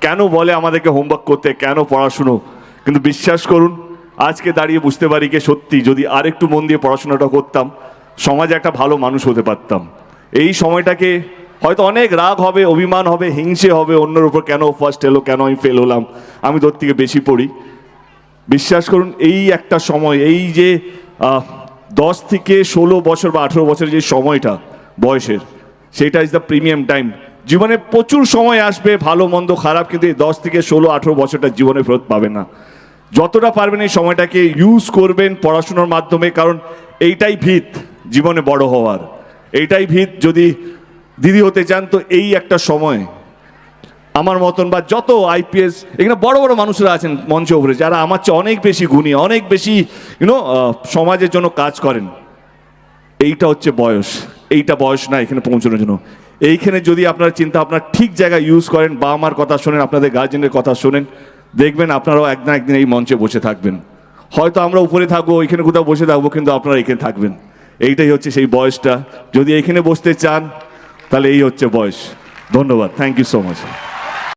কেন বলে আমাদেরকে হোমওয়ার্ক করতে, কেন পড়াশুনো, কিন্তু বিশ্বাস করুন আজকে দাঁড়িয়ে বুঝতে পারি যে সত্যি যদি আরেকটু মন দিয়ে পড়াশোনাটা করতাম সমাজে একটা ভালো মানুষ হতে পারতাম। এই সময়টাকে হয়তো অনেক রাগ হবে, অভিমান হবে, হিংসে হবে অন্যের উপর, কেন ফার্স্ট এলো, কেন আমি ফেল হলাম, আমি তোর থেকে বেশি পড়ি। বিশ্বাস করুন এই একটা সময়, এই যে 10 থেকে 16 বছর বা 18 বছরের যে সময়টা বয়সের, সেটা ইজ দ্য প্রিমিয়াম টাইম। জীবনে প্রচুর সময় আসবে, ভালো মন্দ খারাপ, কিন্তু এই 10 থেকে 16-18 বছরটা জীবনে ফেরত পাবে না। যতটা পারবেন এই সময়টাকে ইউজ করবেন পড়াশোনার মাধ্যমে, কারণ এইটাই ভিত জীবনে বড় হওয়ার, এইটাই ভিত। যদি দিদি হতে চান তো এই একটা সময় আমার মতন বা যত আইপিএস এখানে বড় বড় মানুষরা আছেন মঞ্চে উপরে, যারা আমার চেয়ে অনেক বেশি গুণী, অনেক বেশি সমাজের জন্য কাজ করেন, এইটা হচ্ছে বয়স। এইটা বয়স না এখানে পৌঁছানোর জন্য। এইখানে যদি আপনারা চিন্তা আপনার ঠিক জায়গায় ইউজ করেন, বাবা মার কথা শোনেন, আপনাদের গার্জেনের কথা শোনেন, দেখবেন আপনারাও এক না একদিন এই মঞ্চে বসে থাকবেন। হয়তো আমরা উপরে থাকবো, ওইখানে কোথাও বসে থাকবো, কিন্তু আপনারা এখানে থাকবেন। এইটাই হচ্ছে সেই বয়সটা। যদি এখানে বসতে চান তাহলে এই হচ্ছে বয়স। ধন্যবাদ, থ্যাংক ইউ সো মাচ।